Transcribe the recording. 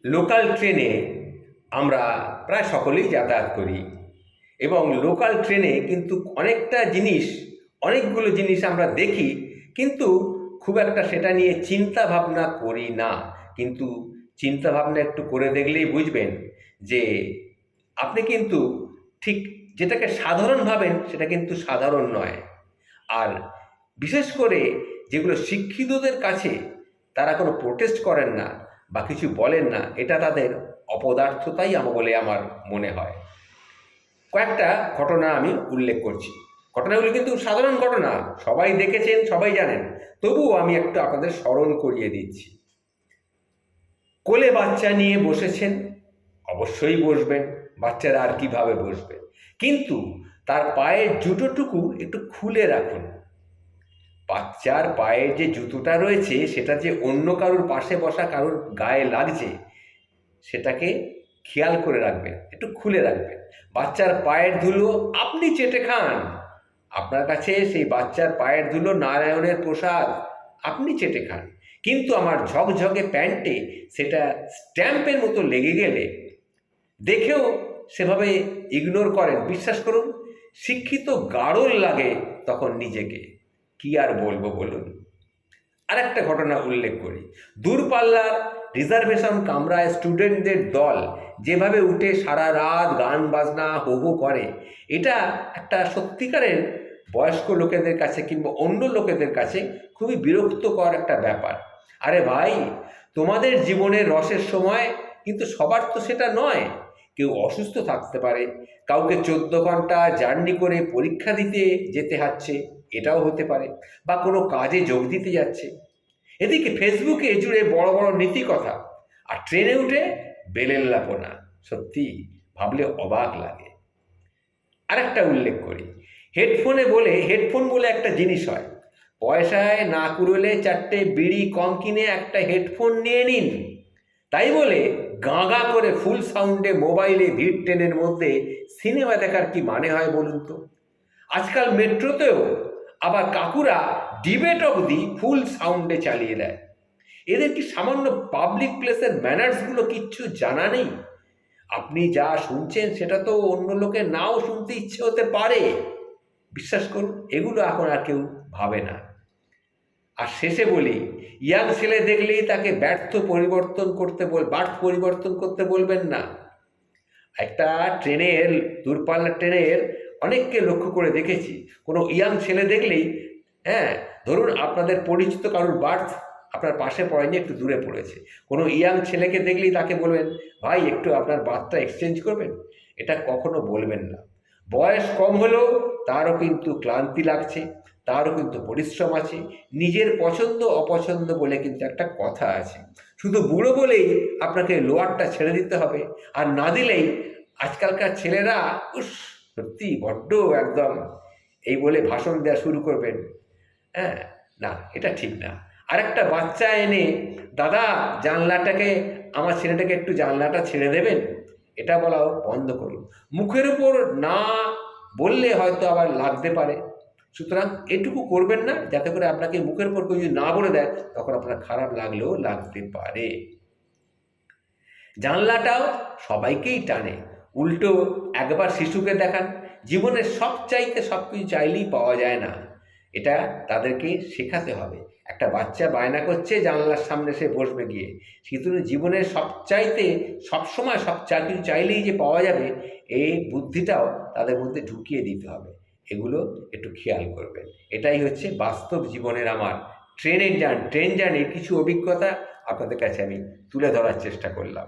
Local ট্রেনে আমরা প্রায় সকলেই যাতায়াত করি এবং লোকাল ট্রেনে কিন্তু অনেকগুলো জিনিস আমরা দেখি, কিন্তু খুব একটা সেটা নিয়ে চিন্তা ভাবনা করি না। কিন্তু চিন্তা ভাবনা একটু করে দেখলেই বুঝবেন যে আপনি কিন্তু ঠিক যেটাকে সাধারণ ভাবেন সেটা কিন্তু সাধারণ নয়। আর বিশেষ করে যেগুলো শিক্ষিতদের কাছে তারা কোনো প্রোটেস্ট করেন না বা কিছু বলেন না, এটা তাদের অপদার্থতাই বলে আমার মনে হয়। কয়েকটা ঘটনা আমি উল্লেখ করছি। ঘটনাগুলো কিন্তু সাধারণ ঘটনা, সবাই দেখেছেন, সবাই জানেন, তবুও আমি একটু আপনাদের স্মরণ করিয়ে দিচ্ছি। কোলে বাচ্চা নিয়ে বসেছেন, অবশ্যই বসবেন, বাচ্চারা আর কিভাবে বসবে, কিন্তু তার পায়ের জুতোটুকু একটু খুলে রাখুন। বাচ্চার পায়ের যে জুতোটা রয়েছে সেটা যে অন্য কারোর পাশে বসা কারোর গায়ে লাগছে সেটাকে খেয়াল করে রাখবেন, একটু খুলে রাখবেন। বাচ্চার পায়ের ধুলো আপনি চেটে খান, আপনার কাছে সেই বাচ্চার পায়ের ধুলো নারায়ণের প্রসাদ, আপনি চেটে খান। কিন্তু আমার ঝকঝকে প্যান্টে সেটা স্ট্যাম্পের মতো লেগে গেলে দেখেও সেভাবে ইগনোর করেন, বিশ্বাস করুন শিক্ষিত গাড়ল লাগে তখন নিজেকে। কি আর বলবো বলুন। আরেকটা ঘটনা উল্লেখ করি। দূরপাল্লার রিজার্ভেশন কামরায় স্টুডেন্টদের দল যেভাবে উঠে সারা রাত গান বাজনা হো হো করে, এটা একটা সত্যিকারের বয়স্ক লোকেদের কাছে কিংবা অন্য লোকেদের কাছে খুবই বিরক্তকর একটা ব্যাপার। আরে ভাই, তোমাদের জীবনের রসের সময় কিন্তু সবার তো সেটা নয়। কেউ অসুস্থ থাকতে পারে, কাউকে 14 ঘন্টা জার্নি করে পরীক্ষা দিতে যেতে হচ্ছে, এটাও হতে পারে, বা কোনো কাজে যোগ দিতে যাচ্ছে। এদিকে ফেসবুকে জুড়ে বড় বড় নীতি কথা, আর ট্রেনে উঠে বেলেল্লাপনা, সত্যি ভাবলে অবাক লাগে। আরেকটা উল্লেখ করি, হেডফোন বলে একটা জিনিস হয়, পয়সায় না কুড়োলে 4টে বিড়ি কম কিনে একটা হেডফোন নিয়ে নিন। তাই বলে গাঁগা করে ফুল সাউন্ডে মোবাইলে ভিড় ট্রেনের মধ্যে সিনেমা দেখার কি মানে হয় বলুন তো? আজকাল মেট্রোতেও আবার কাকুরা ডিবেট অবধি ফুল সাউন্ডে চালিয়ে দেয়। এদের কি সামান্য পাবলিক প্লেসের ম্যানার্সগুলো কিচ্ছু জানা নেই? আপনি যা শুনছেন সেটা তো অন্য লোকের নাও শুনতে ইচ্ছে হতে পারে, বিশ্বাস করুন এগুলো এখন আর কেউ ভাবে না। আর শেষে বলি, ইয়াং ছেলে দেখলেই তাকে বার্থ পরিবর্তন করতে বলবেন না। একটা দূরপাল্লার ট্রেনের অনেককে লক্ষ্য করে দেখেছি, কোনো ইয়াং ছেলে দেখলেই, ধরুন আপনাদের পরিচিত কারোর বার্থ আপনার পাশে পড়েনি, একটু দূরে পড়েছে, কোনো ইয়াং ছেলেকে দেখলেই তাকে বলবেন, ভাই একটু আপনার বার্থটা এক্সচেঞ্জ করবেন। এটা কখনো বলবেন না। বয়স কম হলেও তারও কিন্তু ক্লান্তি লাগছে, তারও কিন্তু পরিশ্রম আছে, নিজের পছন্দ অপছন্দ বলে কিন্তু একটা কথা আছে। শুধু বুড়ো বলেই আপনাকে লোয়ারটা ছেড়ে দিতে হবে, আর না দিলেই আজকালকার ছেলেরা সত্যি বড্ড একদম এই বলে ভাষণ দেওয়া শুরু করবেন। হ্যাঁ, না, এটা ঠিক না। আরেকটা বাচ্চা এনে, দাদা আমার ছেলেটাকে একটু জানলাটা ছেড়ে দেবেন, এটা বলাও বন্ধ করুন। মুখের উপর না বললে হয়তো আবার লাগতে পারে, সুতরাং এটুকু করবেন না, যাতে করে আপনাকে মুখের উপর কেউ যদি না বলে দেয় তখন আপনার খারাপ লাগলেও লাগতে পারে। জানলাটাও সবাইকেই টানে, উল্টো একবার শিশুকে দেখান, জীবনের সব কিছু চাইলেই পাওয়া যায় না, এটা তাদেরকে শেখাতে হবে। একটা বাচ্চা বায়না করছে জানলার সামনে সে বসবে গিয়ে, কিন্তু জীবনের সবসময় কিছু চাইলেই যে পাওয়া যাবে, এই বুদ্ধিটাও তাদের মধ্যে ঢুকিয়ে দিতে হবে। এগুলো একটু খেয়াল করবেন। এটাই হচ্ছে বাস্তব জীবনের আমার ট্রেন জার্নির কিছু অভিজ্ঞতা আপনাদের কাছে আমি তুলে ধরার চেষ্টা করলাম।